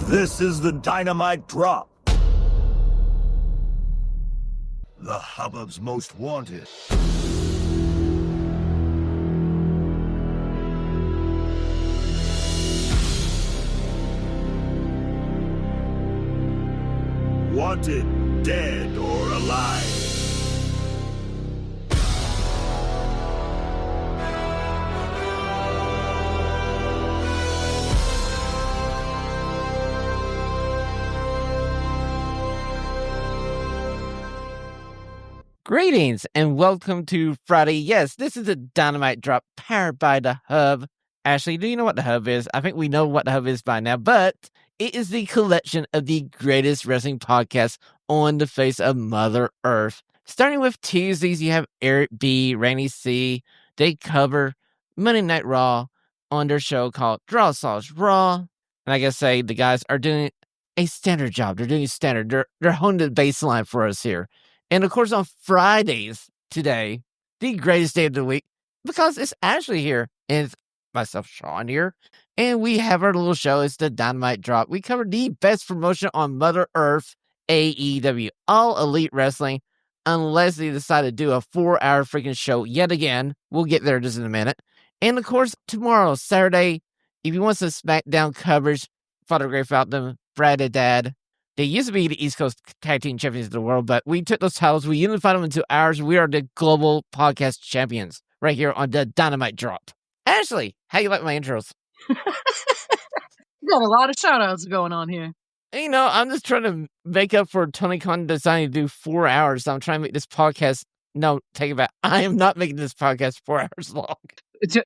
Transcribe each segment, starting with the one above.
This is the Dynamite Drop. The hubbub's most wanted. Wanted, dead or alive. Greetings and welcome to Friday. Yes, this is a Dynamite Drop powered by the Hub. Ashlee, do you know what the Hub is? I think we know what the Hub is by now, but it is the collection of the greatest wrestling podcasts on the face of Mother Earth. Starting with Tuesdays, you have Eric B., Rainy C. They cover Monday Night Raw on their show called Draw Sauce Raw. And I gotta say, the guys are doing a standard job. They're doing standard. They're honing the baseline for us here. And, of course, on Fridays today, the greatest day of the week, because it's Ashlee here, and it's myself, Shawn, here, and we have our little show. It's the Dynamite Drop. We cover the best promotion on Mother Earth, AEW, All Elite Wrestling, unless they decide to do a 4-hour freaking show yet again. We'll get there just in a minute. And, of course, tomorrow, Saturday, if you want some SmackDown coverage, Father Grey Fountain, Brad and Dad, they used to be the East Coast Tag Team Champions of the world, but we took those titles, we unified them into ours. We are the global podcast champions right here on the Dynamite Drop. Ashlee, how you like my intros? You got a lot of shout-outs going on here. You know, I'm just trying to make up for Tony Khan deciding to do 4 hours. So I'm trying to make this podcast, no, take it back. I am not making this podcast 4 hours long.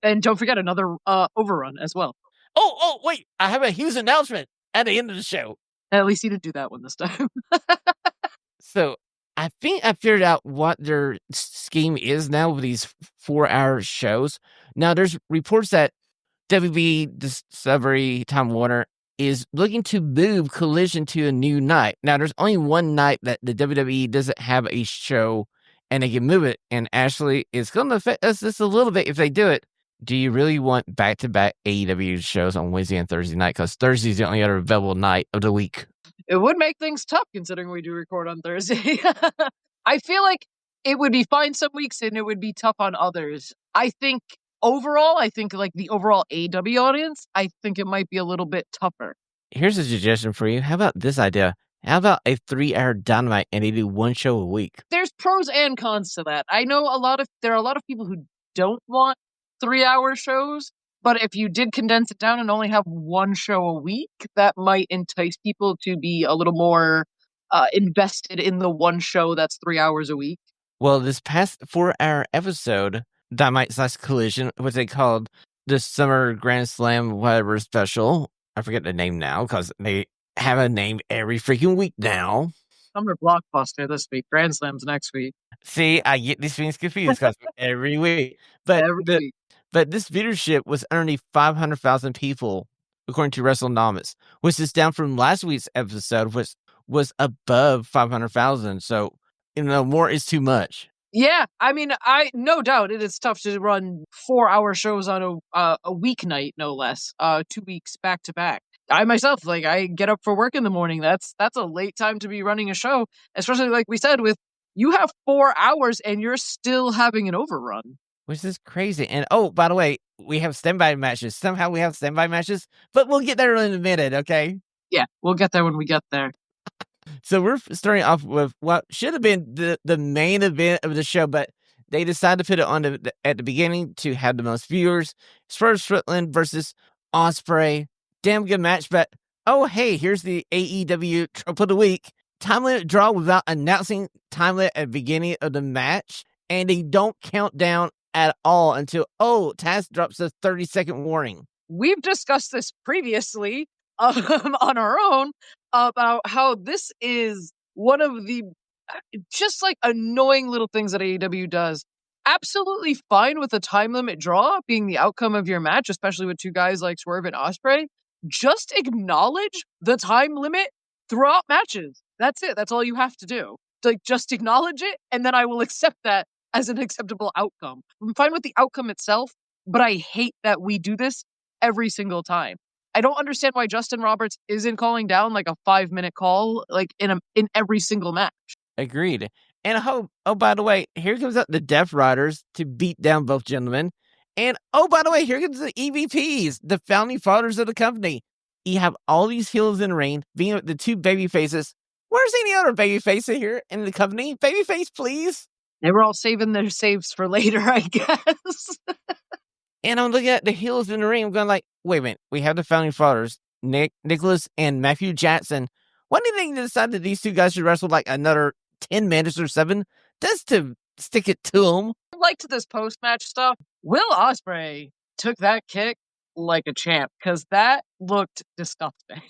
And don't forget another overrun as well. Oh, wait, I have a huge announcement at the end of the show. At least you didn't do that one this time. So I think I figured out what their scheme is now with these 4-hour shows. Now, there's reports that WB Discovery Time Warner is looking to move Collision to a new night. Now, there's only one night that the WWE doesn't have a show, and they can move it. And Ashlee, it's going to affect us just a little bit if they do it. Do you really want back-to-back AEW shows on Wednesday and Thursday night? Because Thursday's the only other available night of the week. It would make things tough considering we do record on Thursday. I feel like it would be fine some weeks and it would be tough on others. I think overall, like the overall AEW audience, I think it might be a little bit tougher. Here's a suggestion for you. How about this idea? How about a 3-hour Dynamite and they do one show a week? There's pros and cons to that. I know there are a lot of people who don't want 3-hour shows, but if you did condense it down and only have one show a week, that might entice people to be a little more invested in the one show that's 3 hours a week. Well, this past 4-hour episode, Dynamite / Collision, what they called the Summer Grand Slam whatever special. I forget the name now because they have a name every freaking week now. Summer Blockbuster this week, Grand Slams next week. See, I get these things confused because every week. But this viewership was only 500,000 people, according to WrestleNomics, which is down from last week's episode, which was above 500,000. So, more is too much. Yeah, I mean, no doubt it is tough to run 4-hour shows on a weeknight, no less, 2 weeks back to back. I myself, I get up for work in the morning. That's a late time to be running a show, especially like we said, with you have 4 hours and you're still having an overrun. Which is crazy. And, oh, by the way, we have standby matches. Somehow we have standby matches, but we'll get there in a minute, okay? Yeah, we'll get there when we get there. So we're starting off with what should have been the main event of the show, but they decided to put it on at the beginning to have the most viewers. Swerve Strickland versus Ospreay. Damn good match, but, oh, hey, here's the AEW trope of the week. Time limit draw without announcing time limit at the beginning of the match, and they don't count down at all until, Taz drops a 30-second warning. We've discussed this previously on our own about how this is one of the just annoying little things that AEW does. Absolutely fine with a time limit draw being the outcome of your match, especially with two guys like Swerve and Ospreay. Just acknowledge the time limit throughout matches. That's it. That's all you have to do. Just acknowledge it, and then I will accept that as an acceptable outcome. I'm fine with the outcome itself, but I hate that we do this every single time. I don't understand why Justin Roberts isn't calling down like a 5-minute call like in every single match. Agreed. And oh, by the way, here comes out the Death Riders to beat down both gentlemen. And oh, by the way, here comes the EVPs, the founding fathers of the company. You have all these heels in the ring, being the two baby faces. Where's any other baby face here in the company? Babyface, please. They were all saving their saves for later, I guess. And I'm looking at the heels in the ring. I'm going like, wait a minute. We have the founding fathers, Nicholas and Matthew Jackson. Why do you think they decided that these two guys should wrestle like another 10 minutes or 7 just to stick it to them? I liked this post-match stuff. Will Ospreay took that kick like a champ because that looked disgusting.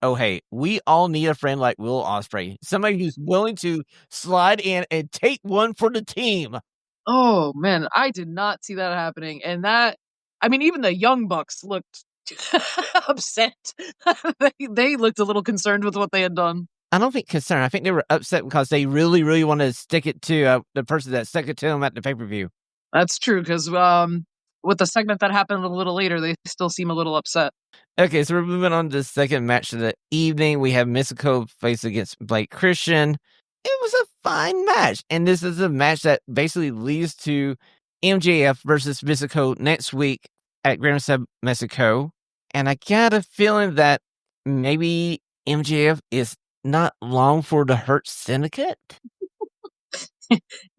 Oh, hey, we all need a friend like Will Ospreay. Somebody who's willing to slide in and take one for the team. Oh, man, I did not see that happening. And even the Young Bucks looked upset. They looked a little concerned with what they had done. I don't think concerned. I think they were upset because they really, really wanted to stick it to the person that stuck it to them at the pay-per-view. That's true, because with the segment that happened a little later, they still seem a little upset. Okay, so we're moving on to the second match of the evening. We have Mystico face against Blake Christian. It was a fine match, and this is a match that basically leads to MJF versus Mystico next week at Grand Sub Mexico. And I got a feeling that maybe MJF is not long for the Hurt Syndicate.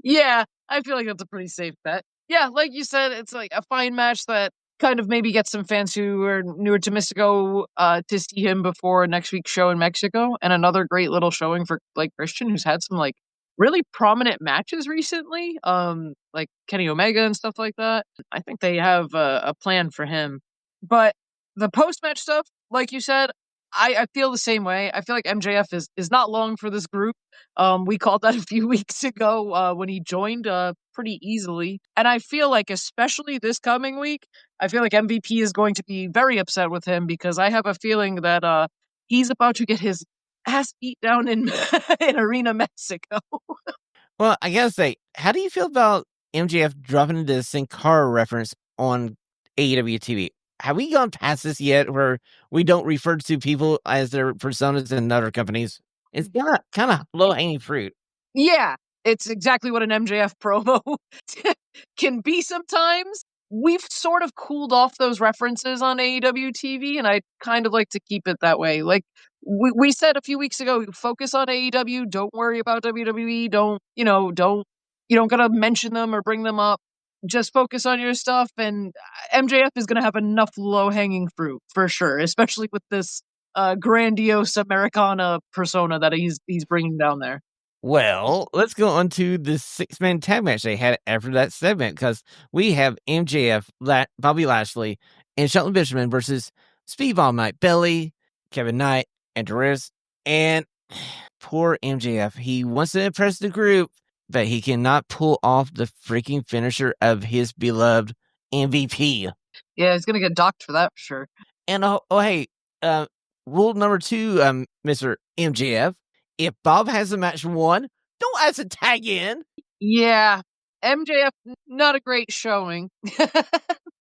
Yeah, I feel like that's a pretty safe bet. Yeah, like you said, it's like a fine match that kind of maybe gets some fans who are newer to Mystico to see him before next week's show in Mexico, and another great little showing for Blake Christian, who's had some like really prominent matches recently, like Kenny Omega and stuff like that. I think they have a plan for him. But the post-match stuff, like you said, I feel the same way. I feel like MJF is not long for this group. We called that a few weeks ago when he joined pretty easily. And I feel like, especially this coming week, I feel like MVP is going to be very upset with him because I have a feeling that he's about to get his ass beat down in, in Arena Mexico. Well, I gotta say, how do you feel about MJF dropping the Sin Cara reference on AEW TV? Have we gone past this yet where we don't refer to people as their personas in other companies? It's kind of low-hanging fruit. Yeah, it's exactly what an MJF promo can be sometimes. We've sort of cooled off those references on AEW TV, and I'd kind of like to keep it that way. Like we said a few weeks ago, focus on AEW, don't worry about WWE, you don't gotta mention them or bring them up. Just focus on your stuff, and MJF is gonna have enough low-hanging fruit for sure, especially with this grandiose Americana persona that he's bringing down there. Well, let's go on to the 6-man tag match they had after that segment, because we have MJF, Bobby Lashley, and Shelton Benjamin versus Speedball Mike Bailey, Kevin Knight, and Doris. And poor MJF, he wants to impress the group, but he cannot pull off the freaking finisher of his beloved MVP. Yeah, he's gonna get docked for that for sure. And hey, rule number 2, Mr. MJF. If Bob has a match won, don't ask to tag in. Yeah, MJF, not a great showing.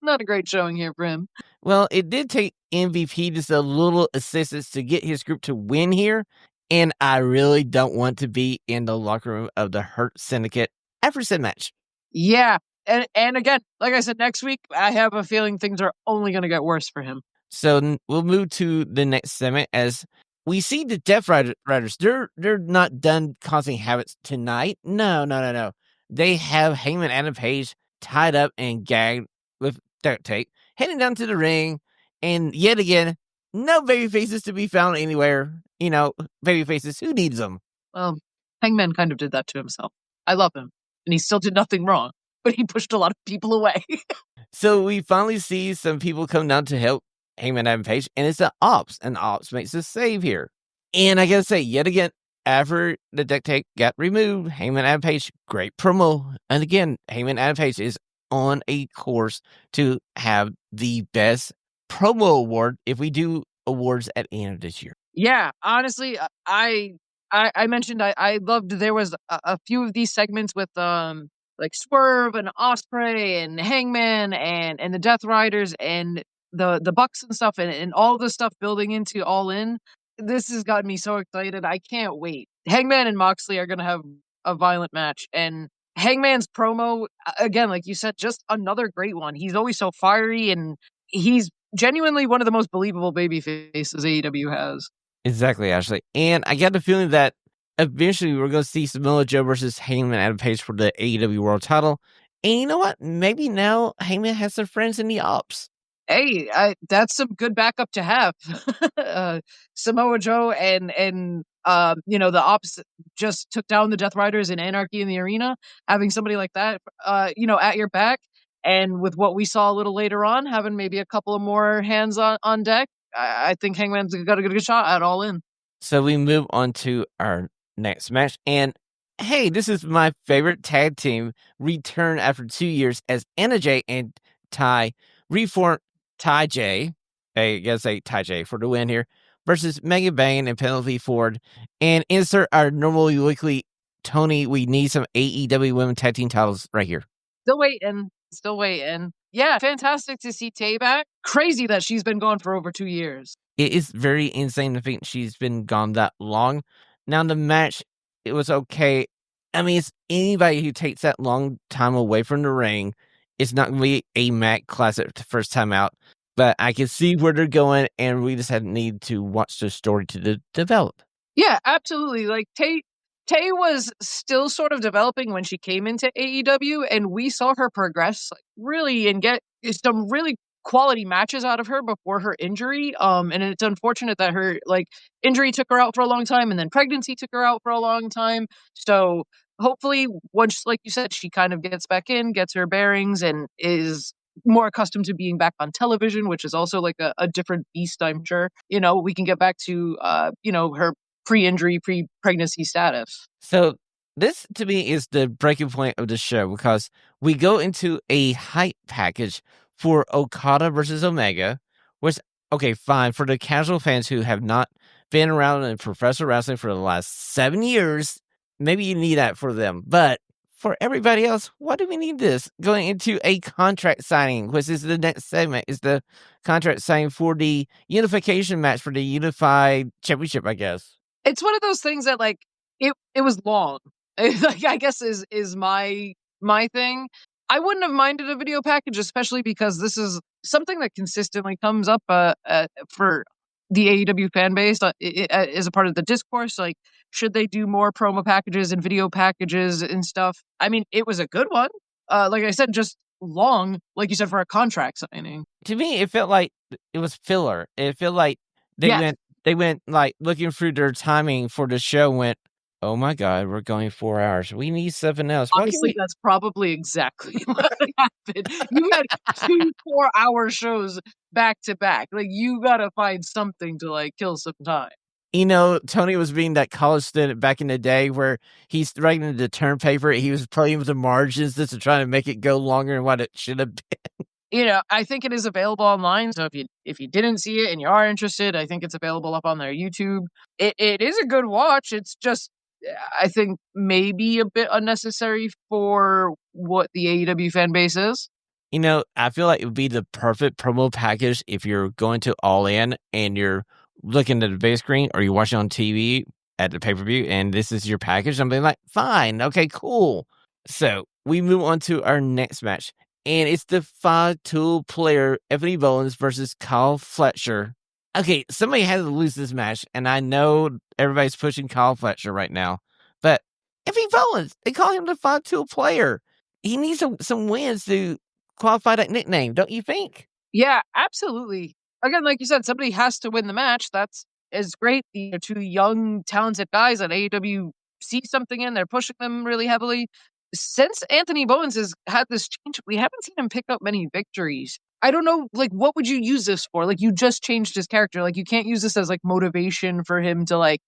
Not a great showing here for him. Well, it did take MVP just a little assistance to get his group to win here, and I really don't want to be in the locker room of the Hurt Syndicate after said match. Yeah, and again, like I said, next week, I have a feeling things are only going to get worse for him. So we'll move to the next segment as we see the Death Riders. They're not done causing havoc tonight. No. They have Hangman Adam Page tied up and gagged with duct tape, heading down to the ring, and yet again, no baby faces to be found anywhere. Baby faces, who needs them? Well, Hangman kind of did that to himself. I love him, and he still did nothing wrong, but he pushed a lot of people away. So we finally see some people come down to help Hangman Adam Page, and it's the Ops, and Ops makes a save here. And I gotta say, yet again, after the duct tape got removed, Hangman Adam Page, great promo. And again, Hangman Adam Page is on a course to have the best promo award if we do awards at the end of this year. Yeah, honestly, I mentioned I loved there was a few of these segments with like Swerve and Ospreay and Hangman and the Death Riders, and the Bucks and stuff, and all the stuff building into All In. This has gotten me so excited. I can't wait. Hangman and Moxley are gonna have a violent match, and Hangman's promo again, like you said, just another great one. He's always so fiery, and he's genuinely one of the most believable baby faces AEW has. Exactly, Ashley. And I got the feeling that eventually we're going to see Samoa Joe versus Hangman Adam Page for the AEW World Title. And you know what? Maybe now Hangman has some friends in the ops. Hey, that's some good backup to have. Samoa Joe and the ops just took down the Death Riders in Anarchy in the Arena. Having somebody like that, at your back, and with what we saw a little later on, having maybe a couple of more hands on deck, I think Hangman's got a good shot at All In. So we move on to our next match. And hey, this is my favorite tag team return after 2 years as Anna Jay and Ty reform TayJay. I gotta say TayJay for the win here versus Mega Bane and Penelope Ford. And insert our normal weekly Tony. We need some AEW Women Tag Team titles right here. Still waiting. Yeah, fantastic to see Tay back. Crazy that she's been gone for over 2 years. It is very insane to think she's been gone that long. Now, the match, it was okay. I mean, it's anybody who takes that long time away from the ring, it's not going to be a Mac classic the first time out. But I can see where they're going, and we just need to watch the story to develop. Yeah, absolutely. Like, Tay was still sort of developing when she came into AEW, and we saw her progress really and get some really quality matches out of her before her injury. And it's unfortunate that her injury took her out for a long time, and then pregnancy took her out for a long time. So hopefully, once, like you said, she kind of gets back in, gets her bearings, and is more accustomed to being back on television, which is also like a different beast, I'm sure. We can get back to her pre-injury, pre-pregnancy status. So this, to me, is the breaking point of the show because we go into a hype package for Okada versus Omega, which, okay, fine. For the casual fans who have not been around in professional wrestling for the last 7 years, maybe you need that for them. But for everybody else, why do we need this? Going into a contract signing, which is the next segment, is the contract signing for the unification match for the Unified Championship, I guess. It's one of those things that it was long. I guess is my thing. I wouldn't have minded a video package, especially because this is something that consistently comes up for the AEW fan base as a part of the discourse. Like, should they do more promo packages and video packages and stuff? I mean, it was a good one. Like I said, just long, like you said, for a contract signing. To me, it felt like it was filler. It felt like they went like looking through their timing for the show, went, oh my God, we're going 4 hours. We need something else. Honestly, that's probably exactly what happened. You had 2 4-hour shows back to back. Like, you gotta find something to kill some time. Tony was being that college student back in the day where he's writing the term paper. He was playing with the margins just to try to make it go longer than what it should have been. I think it is available online. So if you didn't see it and you are interested, I think it's available up on their YouTube. It is a good watch. It's just, I think, maybe a bit unnecessary for what the AEW fan base is. I feel like it would be the perfect promo package if you're going to All In and you're looking at the big screen or you're watching on TV at the pay-per-view and this is your package. I'm being like, fine, okay, cool. So we move on to our next match. And it's the 5-tool player, Ebony Bowens versus Kyle Fletcher. Okay, somebody had to lose this match, and I know everybody's pushing Kyle Fletcher right now. But Ebony Bowens, they call him the 5-tool player. He needs some wins to qualify that nickname, don't you think? Yeah, absolutely. Again, like you said, somebody has to win the match. That's is great. These are 2 young, talented guys that AEW see something in. They're pushing them really heavily. Since Anthony Bowens has had this change, we haven't seen him pick up many victories. I don't know, what would you use this for? You just changed his character. You can't use this as motivation for him to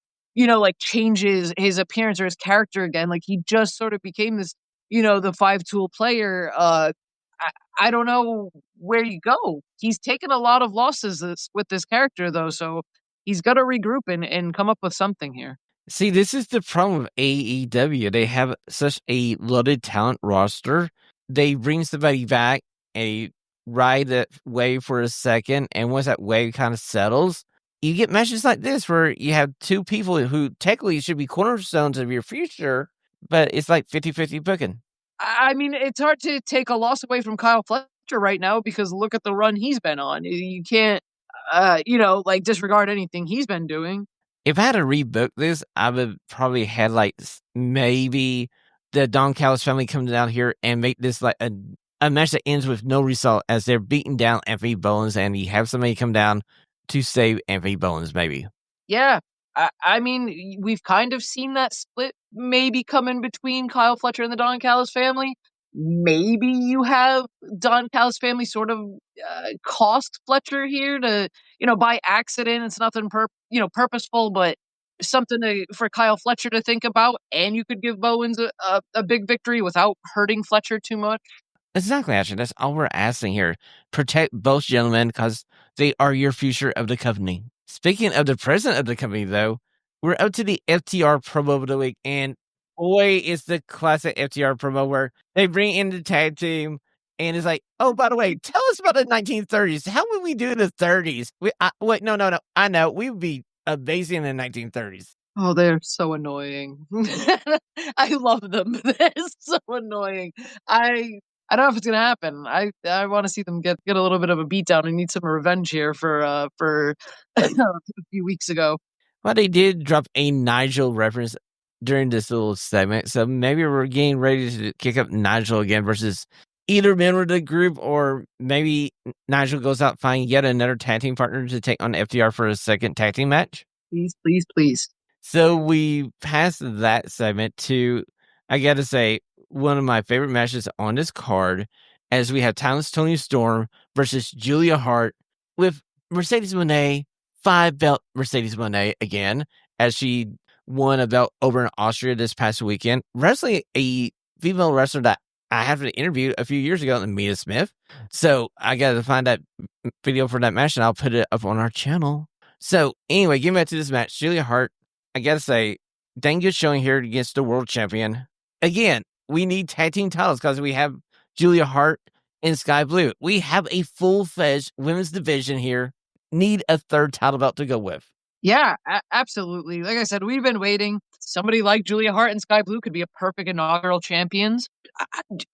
change his appearance or his character again. He just sort of became this, the 5-tool player. I don't know where you go. He's taken a lot of losses with this character though, so he's got to regroup and come up with something here. See, this is the problem with AEW. They have such a loaded talent roster. They bring somebody back, a ride that wave for a second, and once that wave kind of settles, you get matches like this where you have two people who technically should be cornerstones of your future, but it's like 50-50 booking. I mean, it's hard to take a loss away from Kyle Fletcher right now because look at the run he's been on. You can't, like disregard anything he's been doing. If I had to rebook this, I would probably had like maybe the Don Callis family come down here and make this like a match that ends with no result as they're beating down Anthony Bowens and you have somebody come down to save Anthony Bowens, maybe. Yeah. I mean, we've kind of seen that split maybe come in between Kyle Fletcher and the Don Callis family. Maybe you have Don Callis family sort of cost Fletcher here to, by accident. It's nothing purposeful, but something for Kyle Fletcher to think about. And you could give Bowens a big victory without hurting Fletcher too much. Exactly, actually. That's all we're asking here. Protect both gentlemen because they are your future of the company. Speaking of the president of the company, though, we're up to the FTR promo of the week, and boy, it's the classic FTR promo where they bring in the tag team, and it's like, oh, by the way, tell us about the 1930s. How would we do in the 30s? Wait, no. I know. We would be amazing in the 1930s. Oh, they're so annoying. I love them. They're so annoying. I don't know if it's gonna happen. I want to see them get a little bit of a beatdown. I need some revenge here for a few weeks ago. Well, they did drop a Nigel reference during this little segment, so maybe we're getting ready to kick up Nigel again versus either member of the group, or maybe Nigel goes out find yet another tag team partner to take on FTR for a second tag team match. Please, please, please. So we passed that segment to, I gotta say, one of my favorite matches on this card, as we have Timeless Toni Storm versus Julia Hart with Mercedes Moné, 5-belt Mercedes Moné again, as she won a belt over in Austria this past weekend, wrestling a female wrestler that I had to interview a few years ago, Mia Smith. So I got to find that video for that match, and I'll put it up on our channel. So anyway, getting back to this match, Julia Hart, I got to say, dang good showing here against the world champion. Again, we need tag team titles because we have Julia Hart and Sky Blue. We have a full-fledged women's division here. Need a third title belt to go with. Yeah, absolutely. Like I said, we've been waiting. Somebody like Julia Hart and Sky Blue could be a perfect inaugural champions.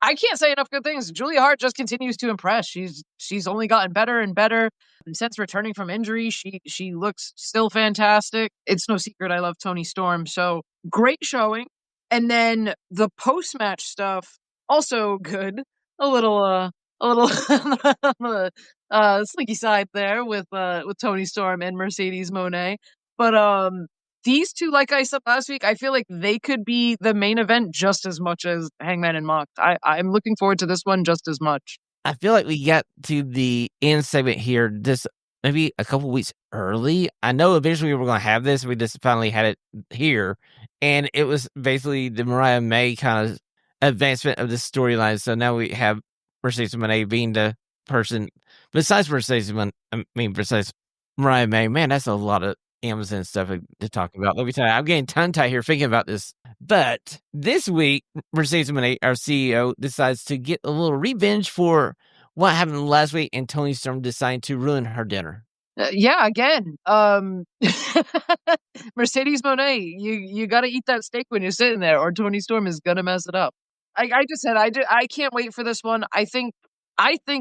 I can't say enough good things. Julia Hart just continues to impress. She's only gotten better and better. And since returning from injury, she looks still fantastic. It's no secret I love Toni Storm. So great showing. And then the post-match stuff, also good. A little sneaky side there with Toni Storm and Mercedes Moné. But these two, like I said last week, I feel like they could be the main event just as much as Hangman and Mox. I'm looking forward to this one just as much. I feel like we got to the end segment here this maybe a couple weeks early. I know eventually we were going to have this. We just finally had it here. And it was basically the Mariah May kind of advancement of the storyline. So now we have Mercedes Moné being the person besides besides Mariah May. Man, that's a lot of Amazon stuff to talk about. Let me tell you, I'm getting tongue-tied here thinking about this. But this week, Mercedes Moné, our CEO, decides to get a little revenge for what happened last week, and Toni Storm decided to ruin her dinner. Yeah, again, Mercedes Moné, you got to eat that steak when you're sitting there, or Toni Storm is gonna mess it up. I just said I can't wait for this one. I think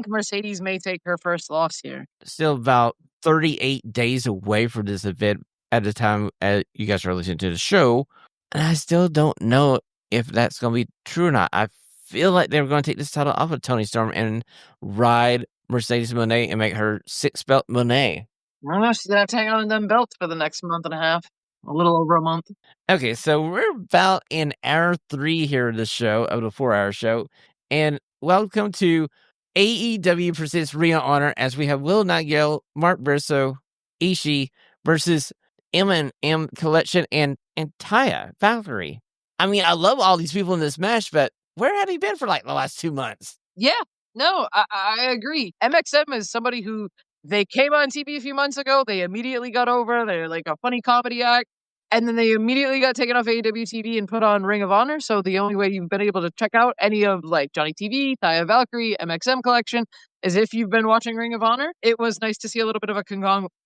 Mercedes may take her first loss here. Still about 38 days away from this event at the time you guys are listening to the show, and I still don't know if that's going to be true or not. I feel like they're going to take this title off of Toni Storm and ride Mercedes Moné and make her 6-belt Moné. I don't know. She's gonna have to hang on to them belts for the next month and a half. A little over a month. Okay, so we're about in hour 3 here of the show, of the 4-hour show. And welcome to AEW presents Ring of Honor as we have Will Nigel, Mark Briscoe, Ishii versus M&M Collection and Taya Valkyrie. I mean, I love all these people in this match, but where have they been for like the last 2 months? Yeah, no, I agree. MXM is somebody who they came on TV a few months ago. They immediately got over. They're like a funny comedy act. And then they immediately got taken off AEW TV and put on Ring of Honor. So the only way you've been able to check out any of like Johnny TV, Taya Valkyrie, MXM collection is if you've been watching Ring of Honor. It was nice to see a little bit of a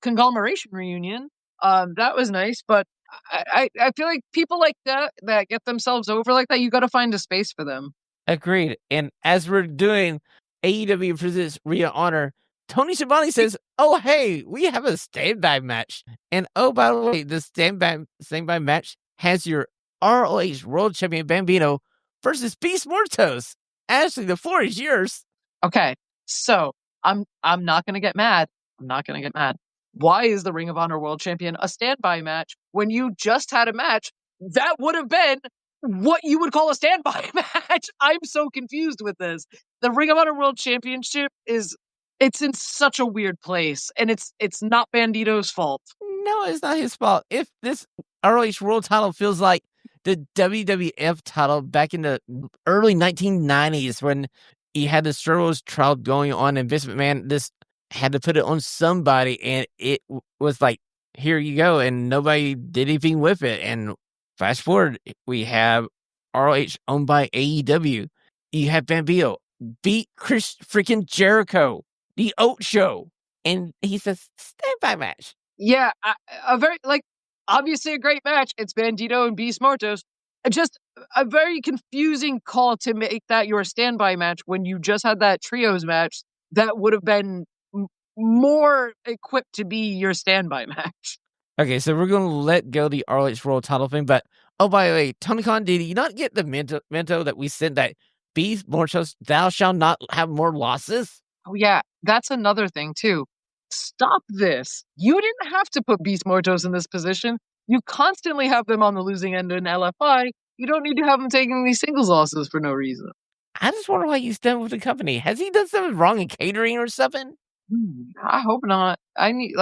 conglomeration reunion. That was nice, but I feel like people like that get themselves over like that, you got to find a space for them. Agreed. And as we're doing AEW presents Ring of Honor, Tony Schiavone says, "Oh, hey, we have a standby match." And oh, by the way, the standby match has your ROH World Champion Bambino versus Beast Mortos. Ashlee, the floor is yours. Okay, so I'm not gonna get mad. I'm not gonna get mad. Why is the Ring of Honor World Champion a standby match when you just had a match that would have been what you would call a standby match? I'm so confused with this. The Ring of Honor World Championship it's in such a weird place, and it's not Bandito's fault. No, it's not his fault. If this ROH World title feels like the WWF title back in the early 1990s when he had the struggles trial going on, and Vince McMahon just had to put it on somebody, and it was like, here you go, and nobody did anything with it. And fast forward, we have ROH owned by AEW. You have Bambino beat Chris freaking Jericho, the Oat Show, and he says standby match. Yeah, a very obviously a great match. It's Bandito and Beast Mortos. Just a very confusing call to make that your standby match when you just had that trios match that would have been more equipped to be your standby match. Okay, so we're going to let go the ROH World title thing, but oh, by the way, Tony Khan, did you not get the mento that we sent that Beast Mortos, thou shalt not have more losses? Oh yeah, that's another thing too. Stop this. You didn't have to put Beast Mortos in this position. You constantly have them on the losing end in LFI. You don't need to have them taking these singles losses for no reason. I just wonder why you stand with the company. Has he done something wrong in catering or something? I hope not. I need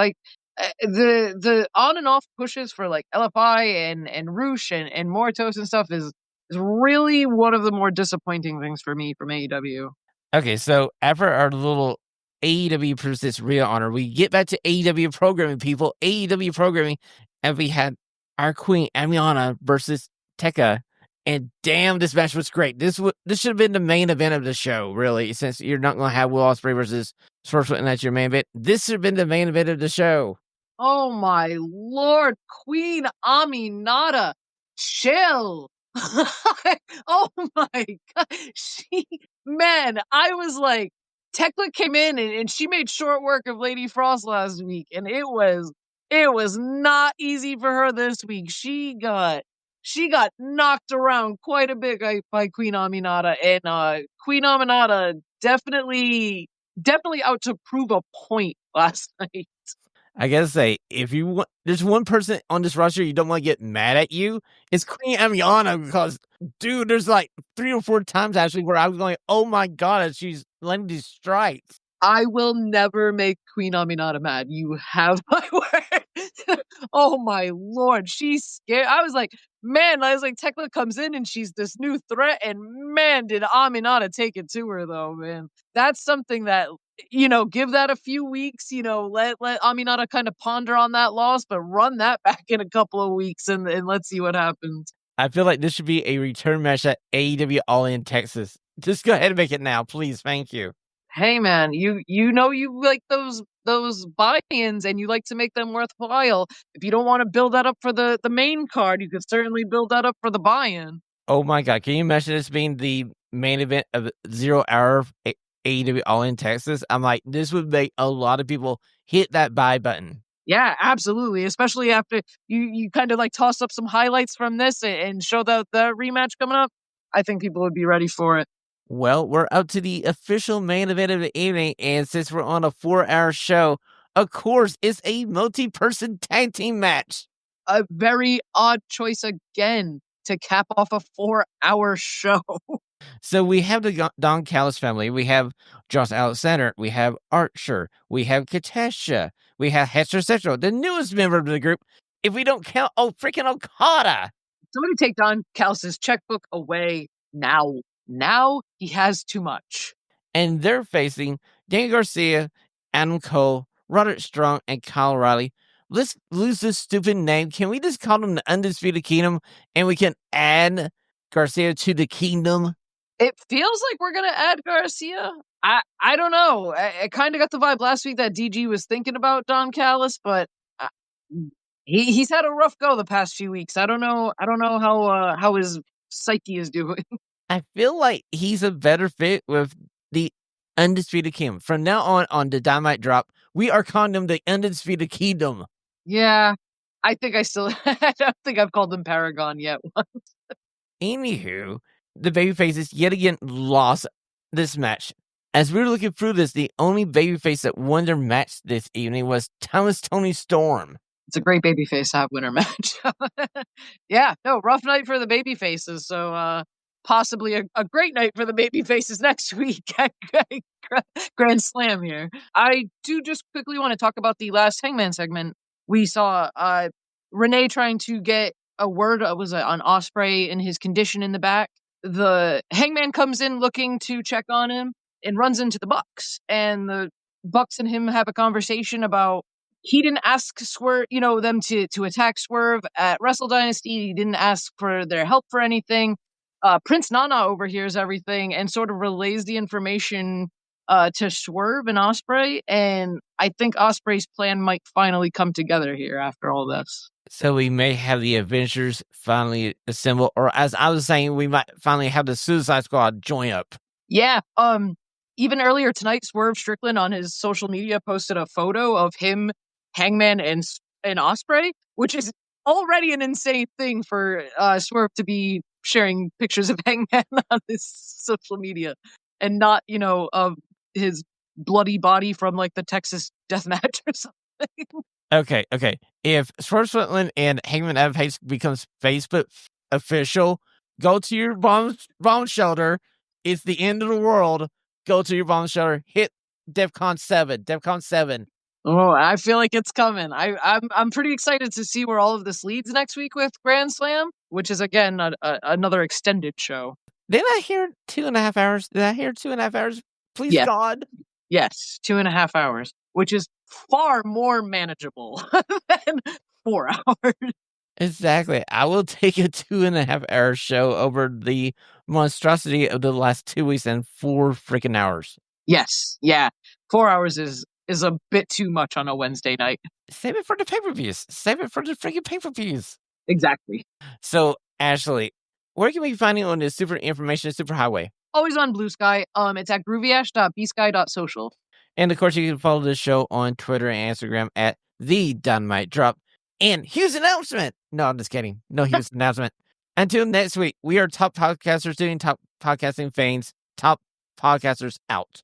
the on and off pushes for like LFI and Roosh and Mortos and stuff is really one of the more disappointing things for me from AEW. Okay, so after our little AEW presents Ring of Honor, we get back to AEW programming, people. AEW programming, and we had our Queen Aminata versus Tekka. And damn, this match was great. This should have been the main event of the show, really, since you're not going to have Will Ospreay versus Swerve Strickland, and that's your main event. This should have been the main event of the show. Oh my lord, Queen Aminata, chill. Oh my god, man, I was like, Tekla came in and she made short work of Lady Frost last week, and it was not easy for her this week. She got knocked around quite a bit by Queen Aminata, and Queen Aminata definitely out to prove a point last night. I gotta say, if you want, there's one person on this roster you don't want to get mad at you, it's Queen Aminata, because, dude, there's like 3 or 4 times actually where I was going, oh my god, she's landing these strikes. I will never make Queen Aminata mad. You have my word. Oh my lord, she's scared. I was like, Tekla comes in and she's this new threat, and man, did Aminata take it to her though, man. That's something that, give that a few weeks, let Aminata kind of ponder on that loss, but run that back in a couple of weeks and let's see what happens. I feel like this should be a return match at AEW All In Texas. Just go ahead and make it now, please. Thank you. Hey man, you like those buy-ins and you like to make them worthwhile. If you don't want to build that up for the main card, you could certainly build that up for the buy-in. Oh my god, can you imagine this being the main event of 0 hour AEW All In Texas? I'm like, this would make a lot of people hit that buy button. Yeah, absolutely. Especially after you kind of like toss up some highlights from this and show the rematch coming up. I think people would be ready for it. Well, we're up to the official main event of the evening, and since we're on a 4-hour show, of course, it's a multi-person tag team match. A very odd choice again to cap off a 4-hour show. So we have the Don Callis family, we have Josh Alexander, we have Archer, we have Katasha, we have Hester Central, the newest member of the group, if we don't count freaking Okada. Somebody take Don Callis' checkbook away now. Now he has too much. And they're facing Danny Garcia, Adam Cole, Roderick Strong, and Kyle O'Reilly let's lose this stupid name. Can we just call them the Undisputed Kingdom and we can add Garcia to the kingdom? It feels like we're going to add Garcia. I don't know. I kind of got the vibe last week that DG was thinking about Don Callis, but he's had a rough go the past few weeks. I don't know how his psyche is doing. I feel like he's a better fit with the Undisputed Kingdom. From now on the Dynamite Drop, we are calling them the Undisputed Kingdom. Yeah, I think I don't think I've called them Paragon yet. Anywho, the babyfaces yet again lost this match. As we were looking through this, the only babyface that won their match this evening was Timeless Toni Storm. It's a great babyface to have winner match. Yeah, no, rough night for the babyfaces. So possibly a great night for the babyfaces next week at Grand Slam here. I do just quickly want to talk about the last Hangman segment. We saw Renee trying to get a word on Ospreay and his condition in the back. The Hangman comes in looking to check on him and runs into the Bucks. And the Bucks and him have a conversation about he didn't ask Swerve, them to attack Swerve at Wrestle Dynasty. He didn't ask for their help for anything. Prince Nana overhears everything and sort of relays the information to Swerve and Ospreay. And I think Ospreay's plan might finally come together here after all this. So we may have the Avengers finally assemble, or as I was saying, we might finally have the Suicide Squad join up. Yeah. Even earlier tonight, Swerve Strickland on his social media posted a photo of him, Hangman, and Ospreay, which is already an insane thing for Swerve to be sharing pictures of Hangman on his social media, and not of his bloody body from like the Texas death match or something. Okay. If Swerve Strickland and Hangman Advocates becomes Facebook official, go to your bomb shelter. It's the end of the world. Go to your bomb shelter. Hit DEFCON 7. DEFCON 7. Oh, I feel like it's coming. I'm pretty excited to see where all of this leads next week with Grand Slam, which is again another extended show. Did I hear 2.5 hours? Did I hear 2.5 hours? Please, yeah. God. Yes, 2.5 hours, which is far more manageable than 4 hours. Exactly. I will take a 2.5 hour show over the monstrosity of the last 2 weeks and 4 freaking hours. Yes. Yeah. 4 hours is a bit too much on a Wednesday night. Save it for the pay-per-views. Save it for the freaking pay-per-views. Exactly. So, Ashlee, where can we find you on the Super Information Superhighway? Always on Blue Sky. It's at groovyash.bsky.social. And of course, you can follow the show on Twitter and Instagram at the Dynamite Drop. And huge announcement. No, I'm just kidding. No huge announcement. Until next week, we are top podcasters doing top podcasting things. Top podcasters out.